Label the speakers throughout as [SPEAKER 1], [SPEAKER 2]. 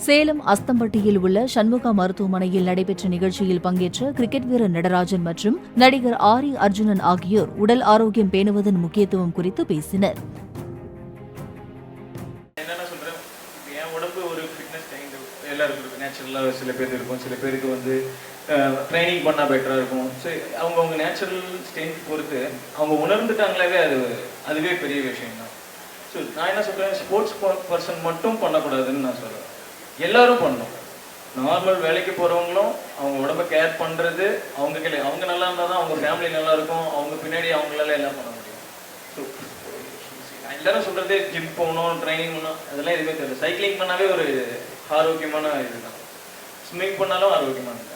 [SPEAKER 1] சேலம் அஸ்தம்பட்டியில் உள்ள சண்முகா மருத்துவமனையில் நடைபெற்ற நிகழ்ச்சியில் பங்கேற்ற கிரிக்கெட் வீரர் நடராஜன் மற்றும் நடிகர் ஆரி அர்ஜுனன் ஆகியோர் உடல் ஆரோக்கியம் பேணுவதன் முக்கியத்துவம் குறித்து பேசினர்.
[SPEAKER 2] சில பேருக்கு இருக்கும், சில பேருக்கு ட்ரைனிங் பண்ணால் பெட்டராக இருக்கும். ஸோ அவங்கவுங்க நேச்சுரல் ஸ்ட்ரென்த் பொறுத்து அவங்க உணர்ந்துட்டாங்களாவே அதுவே பெரிய விஷயம் தான். ஸோ நான் என்ன சொல்கிறேன், ஸ்போர்ட்ஸ் பர்சன் மட்டும் பண்ணக்கூடாதுன்னு நான் சொல்கிறேன், எல்லாரும் பண்ணணும். நார்மல் வேலைக்கு போகிறவங்களும் அவங்க உடம்பை கேர் பண்ணுறது அவங்க கையில். அவங்க நல்லா இருந்தால் தான் அவங்க ஃபேமிலி நல்லா இருக்கும், அவங்க பின்னாடி அவங்களால எல்லாம் பண்ண முடியும். ஸோ எல்லாரும் சொல்கிறது ஜிம் போகணும், ட்ரைனிங் பண்ணணும், அதெல்லாம் எதுவுமே தெரியல. சைக்கிளிங் பண்ணாவே ஒரு ஆரோக்கியமான இதுதான், ஸ்விம்மிங் பண்ணாலும் ஆரோக்கியமானது.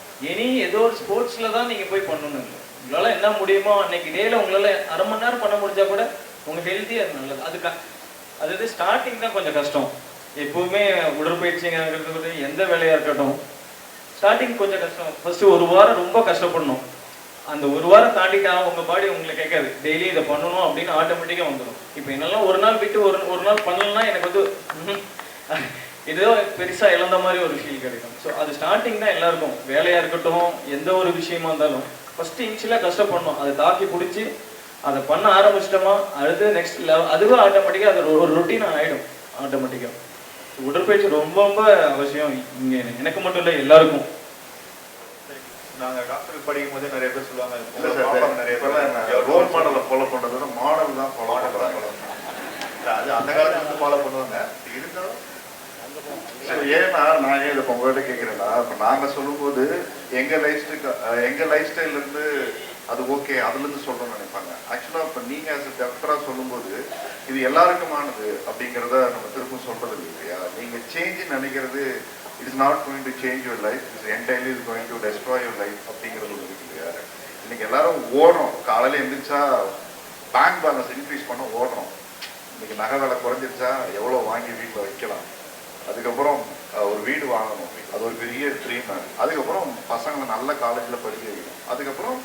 [SPEAKER 2] ஏதோ ஒரு ஸ்போர்ட்ஸில் தான் நீங்கள் போய் பண்ணணும் இல்லை. உங்களால் என்ன முடியுமோ அன்னைக்கு டேயில் உங்களால் அரை மணி நேரம் பண்ண முடிஞ்சா கூட உங்கள் ஹெல்த்தி அது நல்லது. அது ஸ்டார்டிங் தான் கொஞ்சம் கஷ்டம். எப்பவுமே உடற்பயிற்சிங்கிறது எந்த வேலையாக இருக்கட்டும், ஸ்டார்டிங் கொஞ்சம் கஷ்டம். ஃபர்ஸ்ட் ஒரு வாரம் ரொம்ப கஷ்டப்படணும். அந்த ஒரு வாரம் தாண்டிட்டா உங்கள் பாடி உங்களை கேட்காது, டெய்லி இதை பண்ணணும் அப்படின்னு ஆட்டோமேட்டிக்காக வந்துடும். இப்போ என்னெல்லாம் ஒரு நாள் விட்டு ஒரு நாள் பண்ணலன்னா எனக்கு ஏதோ பெருசாக இழந்த மாதிரி ஒரு ஃபீல் கிடைக்கும். ஸோ அது ஸ்டார்டிங் தான் எல்லாருக்கும், வேலையாக இருக்கட்டும் எந்த ஒரு விஷயமா இருந்தாலும் ஃபர்ஸ்ட் இன்ச்சிலாக கஷ்டப்படணும். அதை தாக்கி பிடிச்சி அதை பண்ண ஆரம்பிச்சிட்டோமா அடுத்து நெக்ஸ்ட் லெவல் அதுவே ஆட்டோமேட்டிக்காக அது ஒரு ரொட்டீனாக ஆகிடும் ஆட்டோமேட்டிக்காக. உடற்பயிற்சி ரொம்ப ரொம்ப அவசியம் இங்கே, எனக்கு மட்டும் இல்லை எல்லாருக்கும்.
[SPEAKER 3] நாங்கள் டாக்டருக்கு படிக்கும் போதே நிறைய பேர் சொல்லுவாங்க, நிறைய பேர் ரோல் மாடலை ஃபாலோ பண்ணுறதோட மாடல் தான் ஃபாலோ பண்ணுறாங்க. அது அந்த காலத்துல வந்து ஃபாலோ பண்ணுவாங்க. இருந்தாலும் ஏன்னா நான் ஏன் இதை உங்கள்கிட்ட கேட்குறேன்னா, இப்போ நாங்கள் சொல்லும்போது எங்கள் லைஃப் ஸ்டைல்லேருந்து அது ஓகே அதுலேருந்து சொல்கிறோன்னு நினைப்பாங்க. ஆக்சுவலாக இப்போ நீங்கள் ஆஸ் அ டாக்டராக சொல்லும்போது இது எல்லாருக்குமானது அப்படிங்கிறத நம்ம திரும்ப சொல்கிறது இல்லையா. நீங்கள் சேஞ்சுன்னு நினைக்கிறது it is not going to change your life, it's entirely is going to destroy your life அப்படிங்கிறது ஒன்று இருக்கு இல்லையா. இன்னைக்கு எல்லாரும் ஓடுறோம், காலையில் எழுந்திரிச்சா பேங்க் பேலன்ஸ் இன்க்ரீஸ் பண்ண ஓடுறோம். இன்னைக்கு நகை விலை குறைஞ்சிருச்சா எவ்வளோ வாங்கி வீட்டில் வைக்கலாம், அதுக்கப்புறம் ஒரு வீடு வாங்கணும், அது ஒரு பெரிய ட்ரீம். அதுக்கப்புறம் பசங்களை நல்ல காலேஜில் படிக்க வைக்கணும், அதுக்கப்புறம்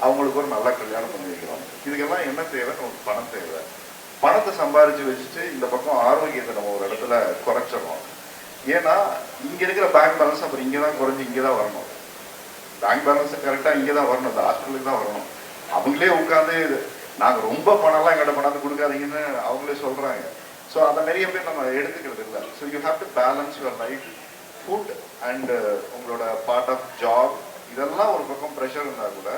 [SPEAKER 3] அவங்களுக்கு ஒரு நல்ல கல்யாணம் பண்ணி வைக்கிறோம். இதுக்கெல்லாம் என்ன தேவைன்னு ஒரு பணம் தேவை. பணத்தை சம்பாரிச்சு வச்சுட்டு இந்த பக்கம் ஆரோக்கியத்தை நம்ம ஒரு இடத்துல குறைச்சிடறோம். ஏன்னா இங்கே இருக்கிற பேங்க் பேலன்ஸ் அப்புறம் இங்கே தான் குறைஞ்சி இங்கே தான் வரணும். பேங்க் பேலன்ஸ் கரெக்டாக இங்கே தான் வரணும், இந்த ஹாஸ்பிட்டலுக்கு தான் வரணும். அவங்களே உட்காந்து நாங்கள் ரொம்ப பணம்லாம் எங்கிட்ட பண்ணாது கொடுக்காதீங்கன்னு அவங்களே சொல்கிறாங்க. ஸோ அதை நிறைய பேர் நம்ம எடுத்துக்கிறது இல்லை. So you have to balance your life, food and உங்களோட பார்ட் ஆஃப் ஜாப். இதெல்லாம் ஒரு பக்கம் ப்ரெஷர் இருந்தால் கூட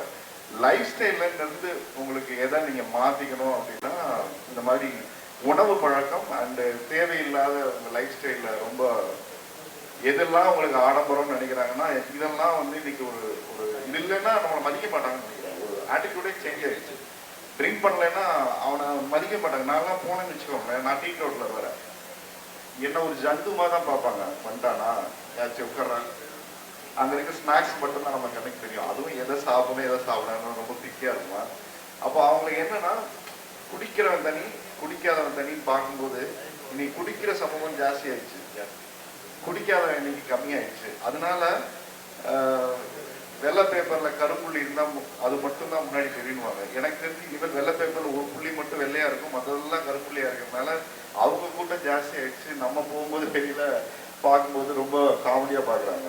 [SPEAKER 3] லைஃப் ஸ்டைல்லேருந்து உங்களுக்கு எதை நீங்கள் மாற்றிக்கணும் அப்படின்னா இந்த மாதிரி உணவு பழக்கம் அண்டு தேவையில்லாத உங்கள் லைஃப் ஸ்டைலில் ரொம்ப எதெல்லாம் உங்களுக்கு ஆடம்பரம்னு நினைக்கிறாங்கன்னா இதெல்லாம் இன்னைக்கு ஒரு இது இல்லைன்னா நம்மளை மதிக்க மாட்டாங்கன்னு நினைக்கிறேன். ஒரு ஆட்டிடியூடே சேஞ்ச் ஆகிடுச்சு. ட்ரிங்க் பண்ணலைன்னா அவனை மதிக்க மாட்டாங்க. நான்லாம் போனேன்னு வச்சுக்கோங்களேன், நான் டீ ரோட்டில் வர என்ன ஒரு ஜந்துமாக தான் பார்ப்பாங்க. வந்துட்டானா யாச்சும் உட்கார்றாங்க, அங்கே இருக்க ஸ்நாக்ஸ் மட்டும்தான் நம்ம கணக்கு தெரியும். அதுவும் எதை சாப்பிடணும் எதை சாப்பிடணும் ரொம்ப திக்கியாக இருக்குமா. அப்போ அவங்களுக்கு என்னன்னா குடிக்கிறவன் தனி குடிக்காதவன் தனின்னு பார்க்கும்போது இன்னைக்கு குடிக்கிற சமூகம் ஜாஸ்தி ஆயிடுச்சு, குடிக்காதவன் இன்னைக்கு கம்மியாயிடுச்சு. அதனால வெள்ளை பேப்பர்ல கருப்புள்ளி இருந்தா அது மட்டும்தான் முன்னாடி தெரியுவாங்க. எனக்கு தெரிஞ்சு இவன் வெள்ளை பேப்பர்ல ஒரு புள்ளி மட்டும் வெள்ளையா இருக்கும், மற்றதெல்லாம் கருப்புள்ளியா இருக்கிறதுனால அவங்க கூட்டம் ஜாஸ்தி ஆயிடுச்சு. நம்ம போகும்போது வெளியில பார்க்கும்போது ரொம்ப காமெடியா பாக்குறாங்க.